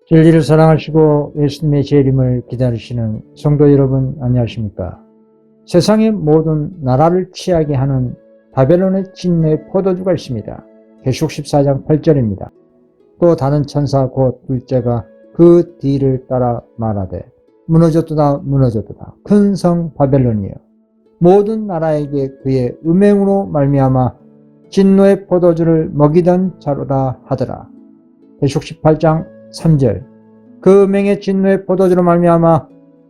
진리를 사랑하시고 예수님의 재림을 기다리시는 성도 여러분, 안녕하십니까? 세상의 모든 나라를 취하게 하는 바벨론의 진노의 포도주가 있습니다. 계시록 14장 8절입니다. 또 다른 천사 곧 둘째가 그 뒤를 따라 말하되 무너졌도다 무너졌도다 큰 성 바벨론이여 모든 나라에게 그의 음행으로 말미암아 진노의 포도주를 먹이던 자로다 하더라. 계시록 18장 3절 그 음행의 진노의 포도주로 말미암아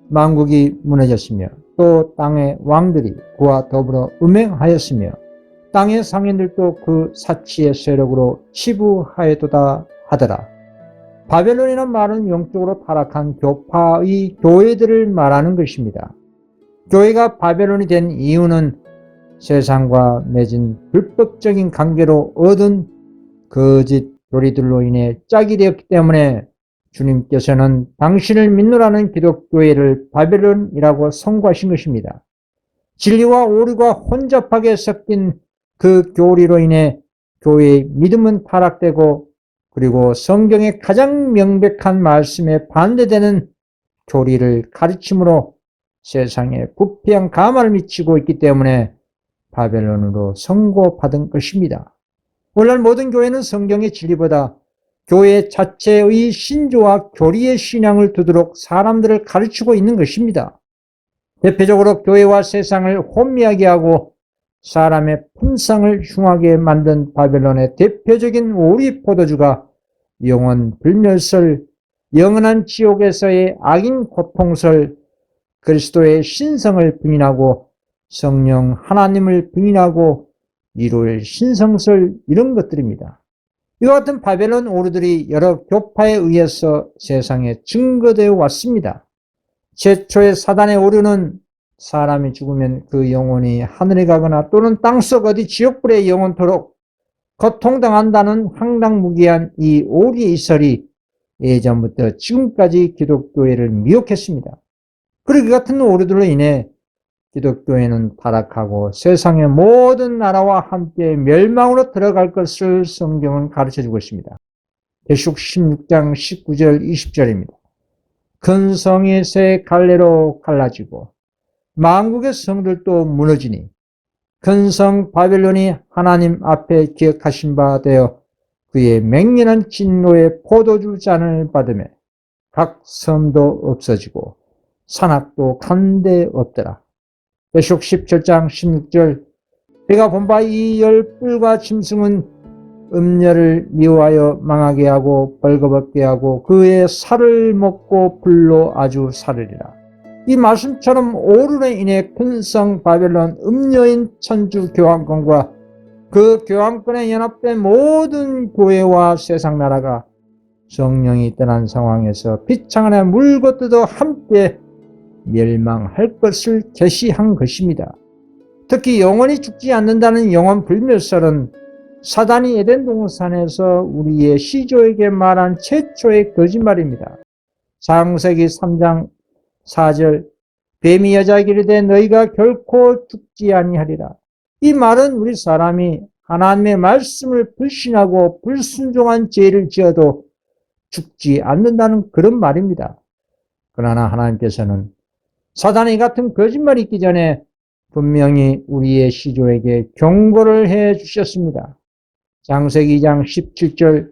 만국이 무너졌으며 또 땅의 왕들이 그와 더불어 음행하였으며 땅의 상인들도 그 사치의 세력으로 치부하였도다 하더라. 바벨론이라는 말은 영적으로 타락한 교파의 교회들을 말하는 것입니다. 교회가 바벨론이 된 이유는 세상과 맺은 불법적인 관계로 얻은 거짓 교리들로 인해 짝이 되었기 때문에 주님께서는 당신을 믿노라는 기독교회를 바벨론이라고 선고하신 것입니다. 진리와 오류가 혼잡하게 섞인 그 교리로 인해 교회의 믿음은 타락되고 그리고 성경의 가장 명백한 말씀에 반대되는 교리를 가르침으로 세상에 부패한 가마를 미치고 있기 때문에 바벨론으로 선고받은 것입니다. 오늘날 모든 교회는 성경의 진리보다 교회 자체의 신조와 교리의 신앙을 두도록 사람들을 가르치고 있는 것입니다. 대표적으로 교회와 세상을 혼미하게 하고 사람의 품상을 흉하게 만든 바벨론의 대표적인 오리 포도주가 영원 불멸설, 영원한 지옥에서의 악인 고통설, 그리스도의 신성을 부인하고 성령 하나님을 부인하고 이룰 신성설 이런 것들입니다. 이와 같은 바벨론 오류들이 여러 교파에 의해서 세상에 증거되어 왔습니다. 최초의 사단의 오류는 사람이 죽으면 그 영혼이 하늘에 가거나 또는 땅속 어디 지옥불에 영원토록 고통당한다는 황당무계한 이 오리의 설이 예전부터 지금까지 기독교회를 미혹했습니다. 그리고 그 같은 오류들로 인해 기독교회는 타락하고 세상의 모든 나라와 함께 멸망으로 들어갈 것을 성경은 가르쳐주고 있습니다. 계시록 16장 19절 20절입니다. 큰 성이 새 갈래로 갈라지고 만국의 성들도 무너지니 큰 성 바벨론이 하나님 앞에 기억하신 바 되어 그의 맹렬한 진노의 포도주 잔을 받으며 각 섬도 없어지고 산악도 간데 없더라. 계시록 17장 16절 내가 본 바 이 열불과 짐승은 음녀를 미워하여 망하게 하고 벌거벗게 하고 그의 살을 먹고 불로 아주 살으리라. 이 말씀처럼 오륜에 인해 큰 성 바벨론 음녀인 천주 교황권과 그 교황권에 연합된 모든 교회와 세상 나라가 성령이 떠난 상황에서 피창 안에 물고 뜯어 함께 멸망할 것을 계시한 것입니다. 특히 영원히 죽지 않는다는 영원 불멸설은 사단이 에덴 동산에서 우리의 시조에게 말한 최초의 거짓말입니다. 창세기 3장 4절 뱀이 여자에게 이르되 너희가 결코 죽지 아니하리라. 이 말은 우리 사람이 하나님의 말씀을 불신하고 불순종한 죄를 지어도 죽지 않는다는 그런 말입니다. 그러나 하나님께서는 사단이 같은 거짓말이 있기 전에 분명히 우리의 시조에게 경고를 해 주셨습니다. 창세기 2장 17절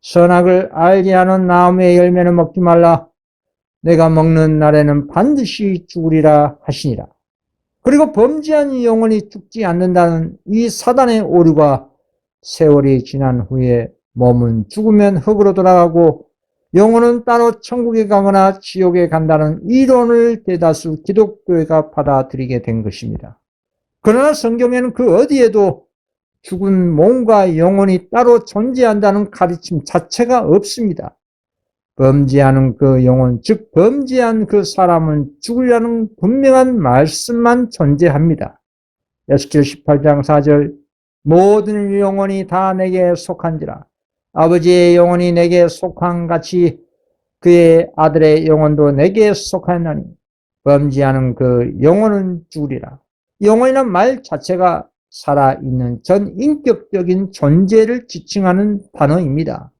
선악을 알지 않은 나무의 열매는 먹지 말라. 내가 먹는 날에는 반드시 죽으리라 하시니라. 그리고 범죄한 영혼이 죽지 않는다는 이 사단의 오류가 세월이 지난 후에 몸은 죽으면 흙으로 돌아가고 영혼은 따로 천국에 가거나 지옥에 간다는 이론을 대다수 기독교회가 받아들이게 된 것입니다. 그러나 성경에는 그 어디에도 죽은 몸과 영혼이 따로 존재한다는 가르침 자체가 없습니다. 범죄하는 그 영혼, 즉 범죄한 그 사람은 죽으려는 분명한 말씀만 존재합니다. 에스겔 18장 4절 모든 영혼이 다 내게 속한지라 아버지의 영혼이 내게 속한 같이 그의 아들의 영혼도 내게 속하였나니 범죄하는 그 영혼은 죽으리라. 영혼이란 말 자체가 살아있는 전 인격적인 존재를 지칭하는 단어입니다.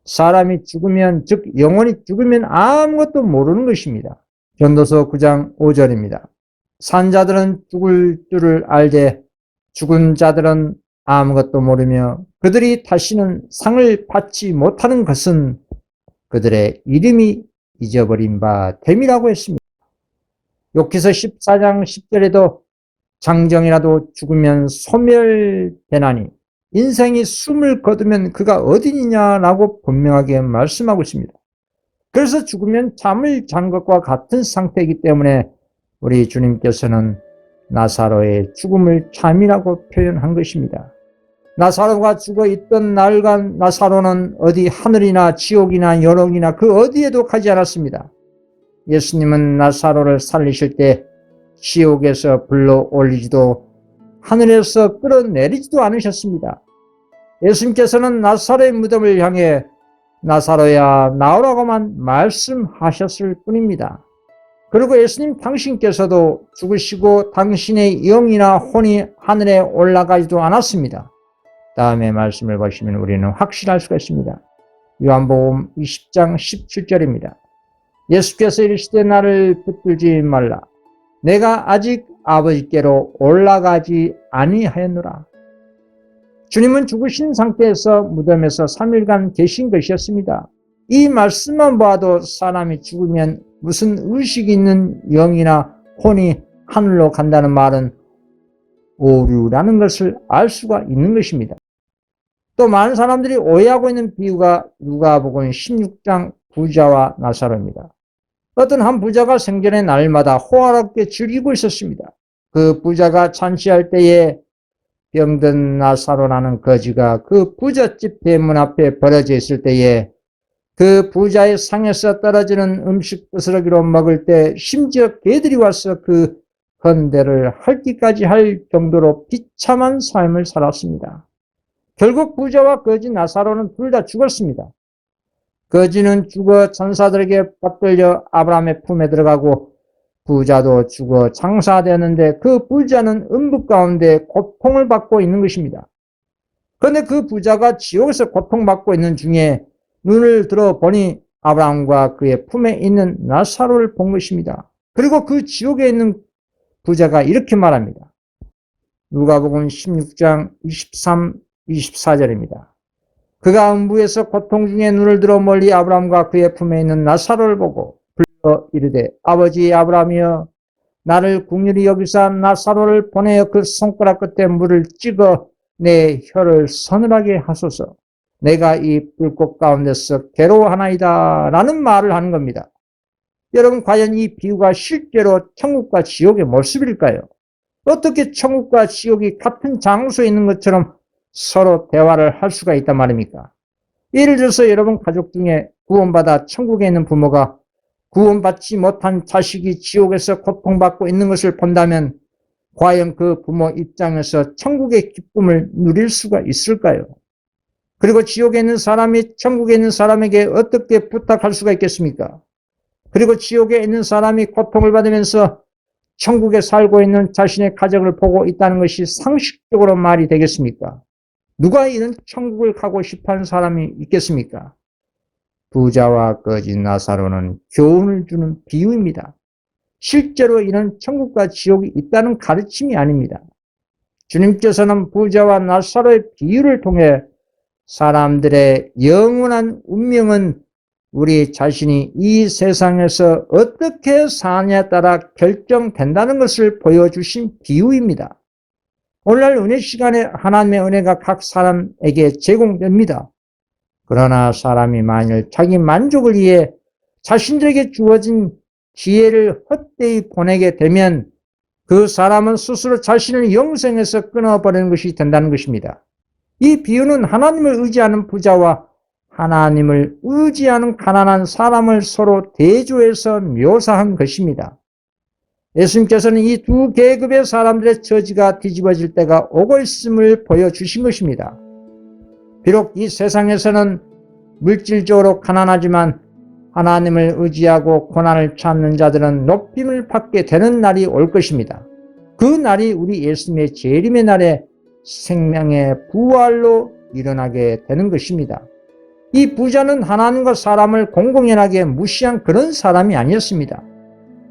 사람이 죽으면, 즉 영혼이 죽으면 아무것도 모르는 것입니다. 전도서 9장 5절입니다. 산 자들은 죽을 줄을 알되 죽은 자들은 아무것도 모르며 그들이 다시는 상을 받지 못하는 것은 그들의 이름이 잊어버린 바 됨이라고 했습니다. 욥기서 14장 10절에도 장정이라도 죽으면 소멸되나니 인생이 숨을 거두면 그가 어디니냐라고 분명하게 말씀하고 있습니다. 그래서 죽으면 잠을 잔 것과 같은 상태이기 때문에 우리 주님께서는 나사로의 죽음을 잠이라고 표현한 것입니다. 나사로가 죽어 있던 날간 나사로는 어디 하늘이나 지옥이나 연옥이나 그 어디에도 가지 않았습니다. 예수님은 나사로를 살리실 때 지옥에서 불러 올리지도 하늘에서 끌어내리지도 않으셨습니다. 예수님께서는 나사로의 무덤을 향해 나사로야 나오라고만 말씀하셨을 뿐입니다. 그리고 예수님 당신께서도 죽으시고 당신의 영이나 혼이 하늘에 올라가지도 않았습니다. 다음에 말씀을 보시면 우리는 확신할 수가 있습니다. 요한복음 20장 17절입니다. 예수께서 이르시되 나를 붙들지 말라. 내가 아직 아버지께로 올라가지 아니하였노라. 주님은 죽으신 상태에서 무덤에서 3일간 계신 것이었습니다. 이 말씀만 봐도 사람이 죽으면 무슨 의식이 있는 영이나 혼이 하늘로 간다는 말은 오류라는 것을 알 수가 있는 것입니다. 또 많은 사람들이 오해하고 있는 비유가 누가복음 16장 부자와 나사로입니다. 어떤 한 부자가 생전의 날마다 호화롭게 즐기고 있었습니다. 그 부자가 잔치할 때에 병든 나사로라는 거지가 그 부잣집 대문 앞에 버려져 있을 때에 그 부자의 상에서 떨어지는 음식 부스러기로 먹을 때 심지어 개들이 와서 그 헌대를 핥기까지 할 정도로 비참한 삶을 살았습니다. 결국 부자와 거지 나사로는 둘 다 죽었습니다. 거지는 죽어 천사들에게 받들려 아브라함의 품에 들어가고 부자도 죽어 장사되었는데 그 부자는 음부 가운데 고통을 받고 있는 것입니다. 그런데 그 부자가 지옥에서 고통받고 있는 중에 눈을 들어 보니 아브라함과 그의 품에 있는 나사로를 본 것입니다. 그리고 그 지옥에 있는 부자가 이렇게 말합니다. 누가복음 16장 23, 24절입니다. 그가 음부에서 고통 중에 눈을 들어 멀리 아브라함과 그의 품에 있는 나사로를 보고 불러 이르되 아버지 아브라함이여 나를 긍휼히 여기사 나사로를 보내어 그 손가락 끝에 물을 찍어 내 혀를 서늘하게 하소서. 내가 이 불꽃 가운데서 괴로워하나이다 라는 말을 하는 겁니다. 여러분 과연 이 비유가 실제로 천국과 지옥의 모습일까요? 어떻게 천국과 지옥이 같은 장소에 있는 것처럼 서로 대화를 할 수가 있단 말입니까? 예를 들어서 여러분 가족 중에 구원받아 천국에 있는 부모가 구원받지 못한 자식이 지옥에서 고통받고 있는 것을 본다면 과연 그 부모 입장에서 천국의 기쁨을 누릴 수가 있을까요? 그리고 지옥에 있는 사람이 천국에 있는 사람에게 어떻게 부탁할 수가 있겠습니까? 그리고 지옥에 있는 사람이 고통을 받으면서 천국에 살고 있는 자신의 가족을 보고 있다는 것이 상식적으로 말이 되겠습니까? 누가 이런 천국을 가고 싶어하는 사람이 있겠습니까? 부자와 거지 나사로는 교훈을 주는 비유입니다. 실제로 이런 천국과 지옥이 있다는 가르침이 아닙니다. 주님께서는 부자와 나사로의 비유를 통해 사람들의 영원한 운명은 우리 자신이 이 세상에서 어떻게 사냐에 따라 결정된다는 것을 보여주신 비유입니다. 오늘날 은혜 시간에 하나님의 은혜가 각 사람에게 제공됩니다. 그러나 사람이 만일 자기 만족을 위해 자신들에게 주어진 기회를 헛되이 보내게 되면 그 사람은 스스로 자신을 영생에서 끊어버리는 것이 된다는 것입니다. 이 비유는 하나님을 의지하는 부자와 하나님을 의지하는 가난한 사람을 서로 대조해서 묘사한 것입니다. 예수님께서는 이 두 계급의 사람들의 처지가 뒤집어질 때가 오고 있음을 보여주신 것입니다. 비록 이 세상에서는 물질적으로 가난하지만 하나님을 의지하고 고난을 참는 자들은 높임을 받게 되는 날이 올 것입니다. 그 날이 우리 예수님의 재림의 날에 생명의 부활로 일어나게 되는 것입니다. 이 부자는 하나님과 사람을 공공연하게 무시한 그런 사람이 아니었습니다.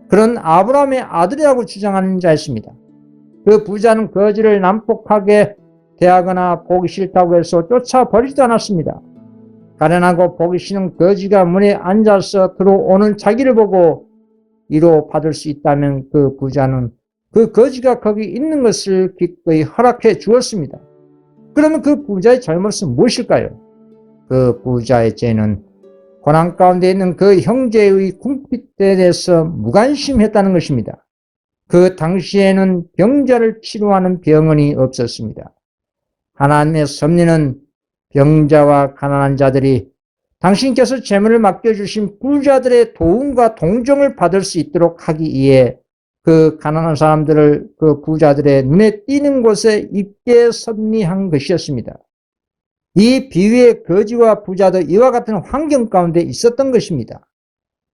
그런 아브라함의 아들이라고 주장하는 자였습니다. 그 부자는 거지를 난폭하게 대하거나 보기 싫다고 해서 쫓아버리지도 않았습니다. 가련하고 보기 싫은 거지가 문에 앉아서 들어오는 자기를 보고 위로받을 수 있다면 그 부자는 그 거지가 거기 있는 것을 기꺼이 허락해 주었습니다. 그러면 그 부자의 잘못은 무엇일까요? 그 부자의 죄는 고난 가운데 있는 그 형제의 궁핍에 대해서 무관심했다는 것입니다. 그 당시에는 병자를 치료하는 병원이 없었습니다. 하나님의 섭리는 병자와 가난한 자들이 당신께서 재물을 맡겨주신 부자들의 도움과 동정을 받을 수 있도록 하기 위해 그 가난한 사람들을 그 부자들의 눈에 띄는 곳에 있게 섭리한 것이었습니다. 이 비유의 거지와 부자도 이와 같은 환경 가운데 있었던 것입니다.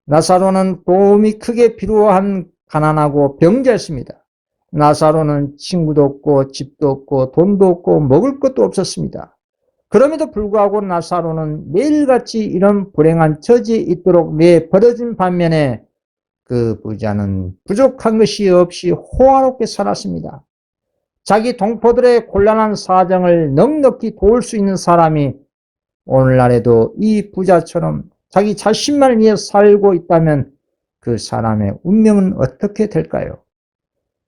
나사로는 도움이 크게 필요한 가난하고 병자였습니다. 나사로는 친구도 없고 집도 없고 돈도 없고 먹을 것도 없었습니다. 그럼에도 불구하고 나사로는 매일같이 이런 불행한 처지에 있도록 내버려진 반면에 그 부자는 부족한 것이 없이 호화롭게 살았습니다. 자기 동포들의 곤란한 사정을 넉넉히 도울 수 있는 사람이 오늘날에도 이 부자처럼 자기 자신만을 위해 살고 있다면 그 사람의 운명은 어떻게 될까요?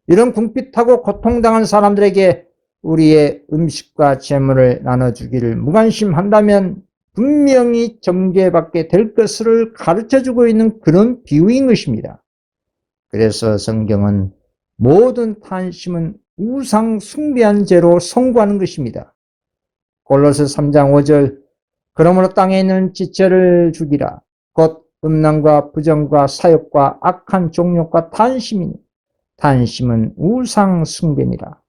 이런 궁핍하고 고통당한 사람들에게 우리의 음식과 재물을 나눠주기를 무관심한다면 분명히 정죄받게 될 것을 가르쳐주고 있는 그런 비유인 것입니다. 그래서 성경은 모든 탄심은 우상 숭배한 죄로 선고하는 것입니다. 골로새 3장 5절 그러므로 땅에 있는 지체를 죽이라. 곧 음란과 부정과 사욕과 악한 종욕과 탄심이니 탄심은 우상 숭배니라.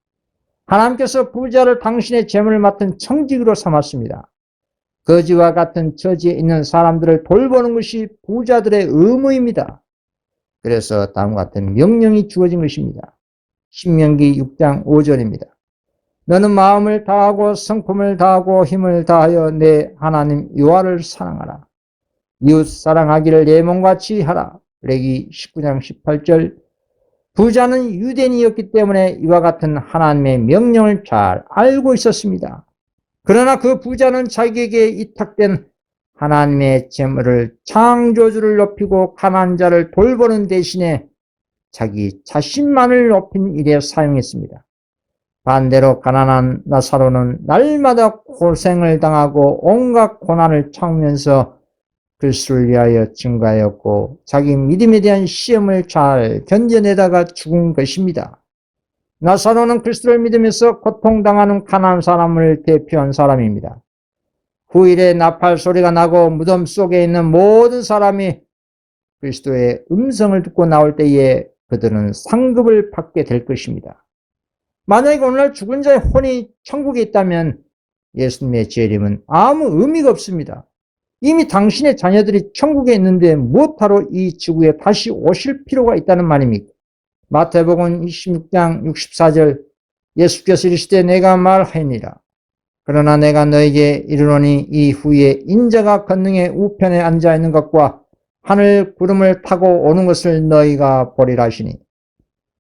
하나님께서 부자를 당신의 재물을 맡은 청직으로 삼았습니다. 거지와 같은 처지에 있는 사람들을 돌보는 것이 부자들의 의무입니다. 그래서 다음과 같은 명령이 주어진 것입니다. 신명기 6장 5절입니다. 너는 마음을 다하고 성품을 다하고 힘을 다하여 내 하나님 여호와를 사랑하라. 이웃 사랑하기를 내 몸같이 하라. 레위기 19장 18절. 부자는 유대인이었기 때문에 이와 같은 하나님의 명령을 잘 알고 있었습니다. 그러나 그 부자는 자기에게 위탁된 하나님의 재물을 창조주를 높이고 가난한 자를 돌보는 대신에 자기 자신만을 높인 일에 사용했습니다. 반대로 가난한 나사로는 날마다 고생을 당하고 온갖 고난을 참으면서 그리스도를 위하여 증거하였고 자기 믿음에 대한 시험을 잘 견뎌내다가 죽은 것입니다. 나사로는 그리스도를 믿으면서 고통당하는 가난한 사람을 대표한 사람입니다. 후일에 나팔 소리가 나고 무덤 속에 있는 모든 사람이 그리스도의 음성을 듣고 나올 때에 그들은 상급을 받게 될 것입니다. 만약에 오늘날 죽은 자의 혼이 천국에 있다면 예수님의 재림은 아무 의미가 없습니다. 이미 당신의 자녀들이 천국에 있는데 무엇하러 이 지구에 다시 오실 필요가 있다는 말입니까? 마태복음 26장 64절 예수께서 이르시되 내가 말하니라. 그러나 내가 너에게 이르노니 이후에 인자가 권능의 우편에 앉아있는 것과 하늘 구름을 타고 오는 것을 너희가 보리라 하시니.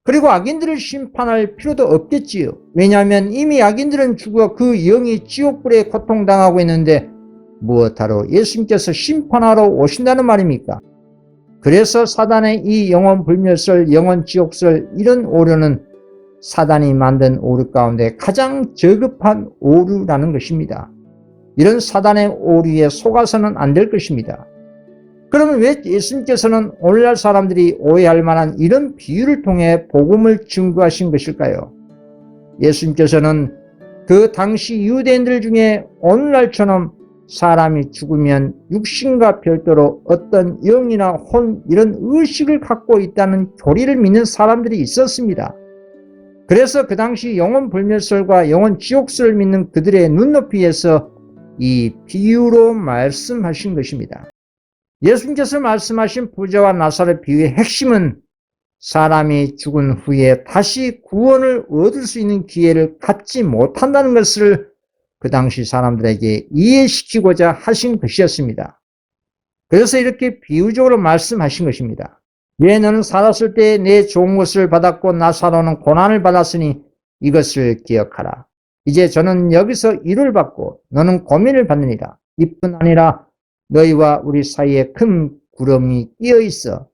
그리고 악인들을 심판할 필요도 없겠지요. 왜냐하면 이미 악인들은 죽어 그 영이 지옥불에 고통당하고 있는데 무엇하러 예수님께서 심판하러 오신다는 말입니까? 그래서 사단의 이 영혼 불멸설, 영혼 지옥설 이런 오류는 사단이 만든 오류 가운데 가장 저급한 오류라는 것입니다. 이런 사단의 오류에 속아서는 안 될 것입니다. 그러면 왜 예수님께서는 오늘날 사람들이 오해할 만한 이런 비유를 통해 복음을 증거하신 것일까요? 예수님께서는 그 당시 유대인들 중에 오늘날처럼 사람이 죽으면 육신과 별도로 어떤 영이나 혼 이런 의식을 갖고 있다는 교리를 믿는 사람들이 있었습니다. 그래서 그 당시 영혼 불멸설과 영혼 지옥설을 믿는 그들의 눈높이에서 이 비유로 말씀하신 것입니다. 예수님께서 말씀하신 부자와 나사로의 비유의 핵심은 사람이 죽은 후에 다시 구원을 얻을 수 있는 기회를 갖지 못한다는 것을 그 당시 사람들에게 이해시키고자 하신 것이었습니다. 그래서 이렇게 비유적으로 말씀하신 것입니다. 예, 너는 살았을 때 내 좋은 것을 받았고 나사로는 고난을 받았으니 이것을 기억하라. 이제 저는 여기서 위로를 받고 너는 고민을 받느니라. 이뿐 아니라 너희와 우리 사이에 큰 구름이 끼어 있어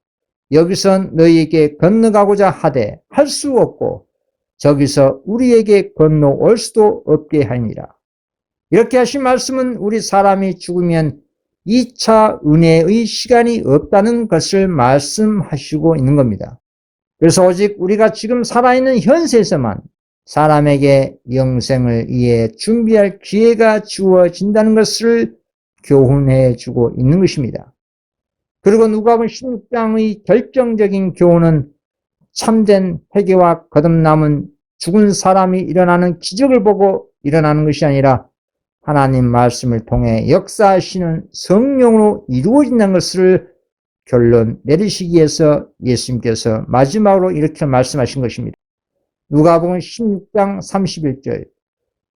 여기서 너희에게 건너가고자 하되 할 수 없고 저기서 우리에게 건너올 수도 없게 하니라. 이렇게 하신 말씀은 우리 사람이 죽으면 2차 은혜의 시간이 없다는 것을 말씀하시고 있는 겁니다. 그래서 오직 우리가 지금 살아있는 현세에서만 사람에게 영생을 위해 준비할 기회가 주어진다는 것을 교훈해 주고 있는 것입니다. 그리고 누가복음 16장의 결정적인 교훈은 참된 회개와 거듭남은 죽은 사람이 일어나는 기적을 보고 일어나는 것이 아니라 하나님 말씀을 통해 역사하시는 성령으로 이루어진다는 것을 결론 내리시기 위해서 예수님께서 마지막으로 이렇게 말씀하신 것입니다. 누가복음 16장 31절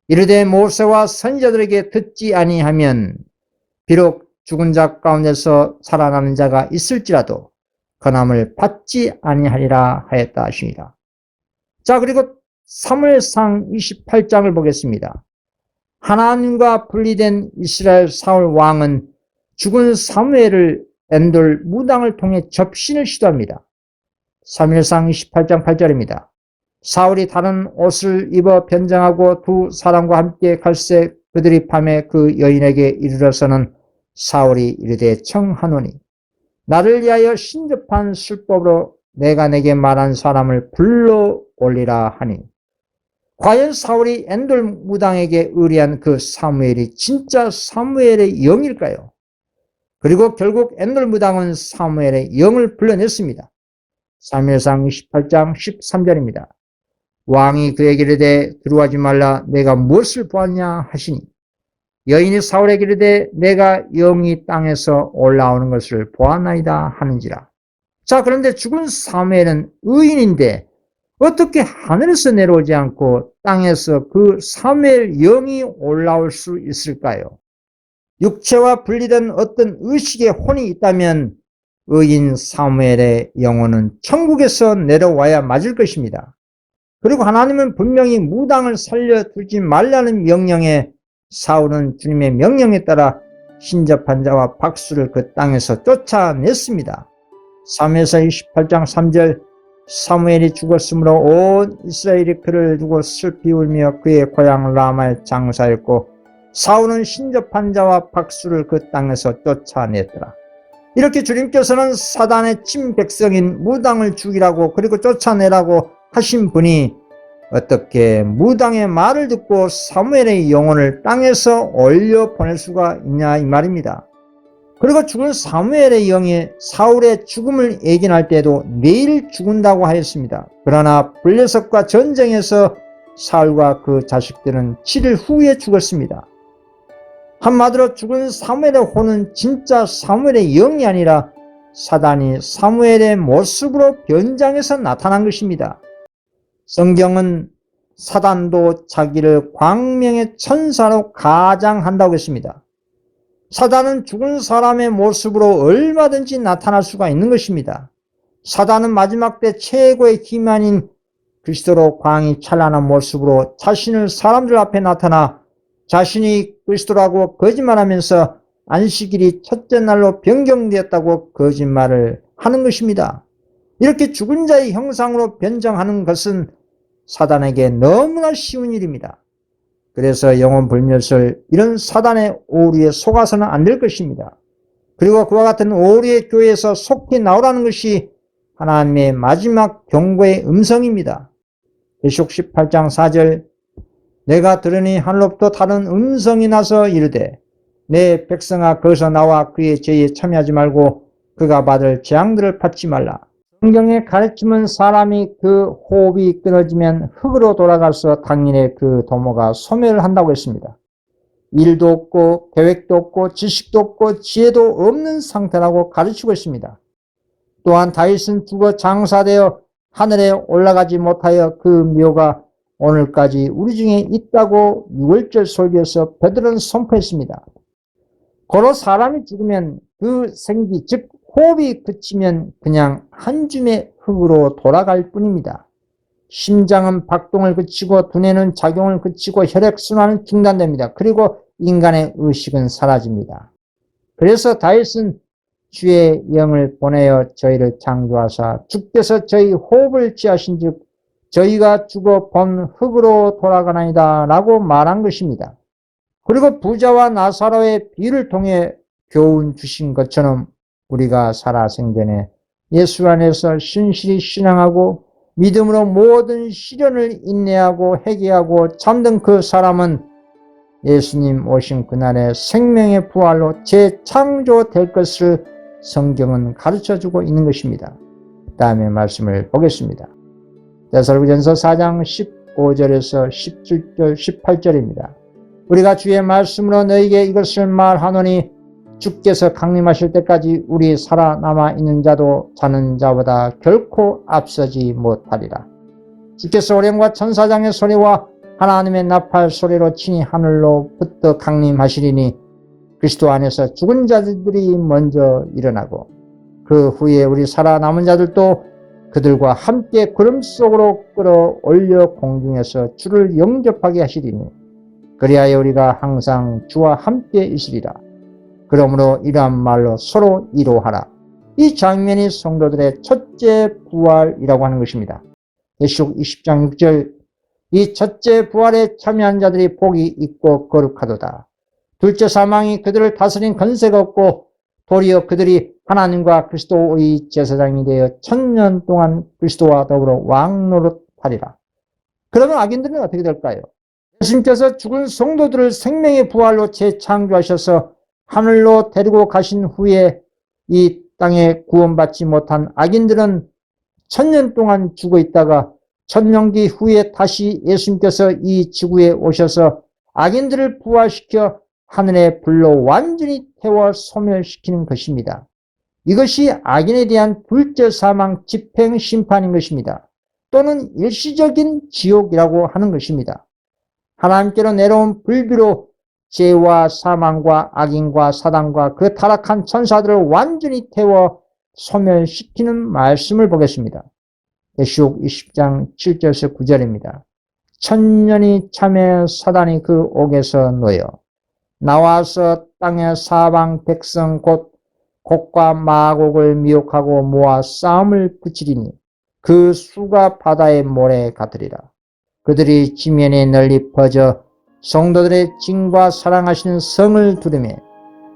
이르되 모세와 선지자들에게 듣지 아니하면 비록 죽은 자 가운데서 살아나는 자가 있을지라도 건함을 받지 아니하리라 하였다 하십니다. 자, 그리고 사무엘상 28장을 보겠습니다. 하나님과 분리된 이스라엘 사울 왕은 죽은 사무엘을 엔돌 무당을 통해 접신을 시도합니다. 사무엘상 28장 8절입니다. 사울이 다른 옷을 입어 변장하고 두 사람과 함께 갈새 그들이 밤에 그 여인에게 이르러서는 사울이 이르되 청하노니 나를 위하여 신접한 술법으로 내가 내게 말한 사람을 불러 올리라 하니 과연 사울이 엔돌 무당에게 의뢰한 그 사무엘이 진짜 사무엘의 영일까요? 그리고 결국 엔돌 무당은 사무엘의 영을 불러냈습니다. 사무엘상 28장 13절입니다. 왕이 그에게 이르되 들어가지 말라 내가 무엇을 보았냐 하시니 여인이 사울에게 이르되 내가 영이 땅에서 올라오는 것을 보았나이다 하는지라. 자, 그런데 죽은 사무엘은 의인인데 어떻게 하늘에서 내려오지 않고 땅에서 그 사무엘 영이 올라올 수 있을까요? 육체와 분리된 어떤 의식의 혼이 있다면 의인 사무엘의 영혼은 천국에서 내려와야 맞을 것입니다. 그리고 하나님은 분명히 무당을 살려두지 말라는 명령에 사울은 주님의 명령에 따라 신접한 자와 박수를 그 땅에서 쫓아냈습니다. 사무엘상 28장 3절 사무엘이 죽었으므로 온 이스라엘이 그를 두고 슬피 울며 그의 고향 라마에 장사했고 사울은 신접한 자와 박수를 그 땅에서 쫓아냈더라. 이렇게 주님께서는 사단의 친백성인 무당을 죽이라고 그리고 쫓아내라고 하신 분이 어떻게 무당의 말을 듣고 사무엘의 영혼을 땅에서 올려 보낼 수가 있냐 이 말입니다. 그리고 죽은 사무엘의 영이 사울의 죽음을 예견할 때도 내일 죽는다고 하였습니다. 그러나 블레셋과 전쟁에서 사울과 그 자식들은 7일 후에 죽었습니다. 한마디로 죽은 사무엘의 혼은 진짜 사무엘의 영이 아니라 사단이 사무엘의 모습으로 변장해서 나타난 것입니다. 성경은 사단도 자기를 광명의 천사로 가장한다고 했습니다. 사단은 죽은 사람의 모습으로 얼마든지 나타날 수가 있는 것입니다. 사단은 마지막 때 최고의 기만인 그리스도로 광이 찬란한 모습으로 자신을 사람들 앞에 나타나 자신이 그리스도라고 거짓말하면서 안식일이 첫째 날로 변경되었다고 거짓말을 하는 것입니다. 이렇게 죽은 자의 형상으로 변장하는 것은 사단에게 너무나 쉬운 일입니다. 그래서 영혼 불멸설 이런 사단의 오류에 속아서는 안 될 것입니다. 그리고 그와 같은 오류의 교회에서 속히 나오라는 것이 하나님의 마지막 경고의 음성입니다. 계시록 18장 4절 내가 들으니 하늘로부터 다른 음성이 나서 이르되 내 백성아 거기서 나와 그의 죄에 참여하지 말고 그가 받을 재앙들을 받지 말라. 성경의 가르침은 사람이 그 호흡이 끊어지면 흙으로 돌아가서 당연히 그 도모가 소멸을 한다고 했습니다. 일도 없고 계획도 없고 지식도 없고 지혜도 없는 상태라고 가르치고 있습니다. 또한 다윗은 죽어 장사되어 하늘에 올라가지 못하여 그 묘가 오늘까지 우리 중에 있다고 6월절 설교에서 베드로는 선포했습니다. 고로 사람이 죽으면 그 생기, 즉 호흡이 그치면 그냥 한 줌의 흙으로 돌아갈 뿐입니다. 심장은 박동을 그치고 두뇌는 작용을 그치고 혈액순환은 중단됩니다. 그리고 인간의 의식은 사라집니다. 그래서 다윗은 주의 영을 보내어 저희를 창조하사 주께서 저희 호흡을 취하신 즉 저희가 죽어 본 흙으로 돌아가나이다 라고 말한 것입니다. 그리고 부자와 나사로의 비유를 통해 교훈 주신 것처럼 우리가 살아 생전에 예수 안에서 신실히 신앙하고 믿음으로 모든 시련을 인내하고 회개하고 잠든 그 사람은 예수님 오신 그날의 생명의 부활로 재창조될 것을 성경은 가르쳐주고 있는 것입니다. 다음에 말씀을 보겠습니다. 데살로니가전서 4장 15절에서 17절, 18절입니다. 우리가 주의 말씀으로 너희에게 이것을 말하노니 주께서 강림하실 때까지 우리 살아남아 있는 자도 자는 자보다 결코 앞서지 못하리라. 주께서 오령과 천사장의 소리와 하나님의 나팔 소리로 친히 하늘로부터 강림하시리니 그리스도 안에서 죽은 자들이 먼저 일어나고 그 후에 우리 살아남은 자들도 그들과 함께 구름 속으로 끌어올려 공중에서 주를 영접하게 하시리니 그리하여 우리가 항상 주와 함께 있으리라. 그러므로 이러한 말로 서로 위로하라. 이 장면이 성도들의 첫째 부활이라고 하는 것입니다. 계시록 20장 6절 이 첫째 부활에 참여한 자들이 복이 있고 거룩하도다. 둘째 사망이 그들을 다스린 권세가 없고 도리어 그들이 하나님과 그리스도의 제사장이 되어 1000년 동안 그리스도와 더불어 왕노릇하리라. 그러면 악인들은 어떻게 될까요? 예수님께서 죽은 성도들을 생명의 부활로 재창조하셔서 하늘로 데리고 가신 후에 이 땅에 구원받지 못한 악인들은 1000년 동안 죽어 있다가 천년기 후에 다시 예수님께서 이 지구에 오셔서 악인들을 부활시켜 하늘의 불로 완전히 태워 소멸시키는 것입니다. 이것이 악인에 대한 둘째 사망 집행 심판인 것입니다. 또는 일시적인 지옥이라고 하는 것입니다. 하나님께로 내려온 불비로 죄와 사망과 악인과 사단과 그 타락한 천사들을 완전히 태워 소멸시키는 말씀을 보겠습니다. 계시록 20장 7절에서 9절입니다. 1000년이 참에 사단이 그 옥에서 놓여 나와서 땅의 사방 백성 곧 곡과 마곡을 미혹하고 모아 싸움을 붙이리니 그 수가 바다의 모래 같으리라. 그들이 지면에 널리 퍼져 성도들의 징과 사랑하시는 성을 두르매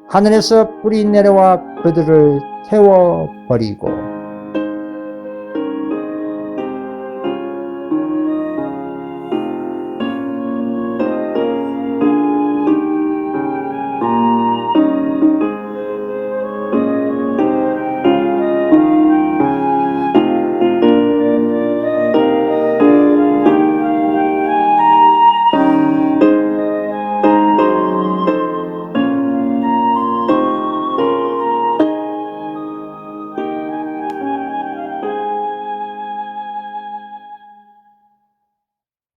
하늘에서 불이 내려와 그들을 태워버리고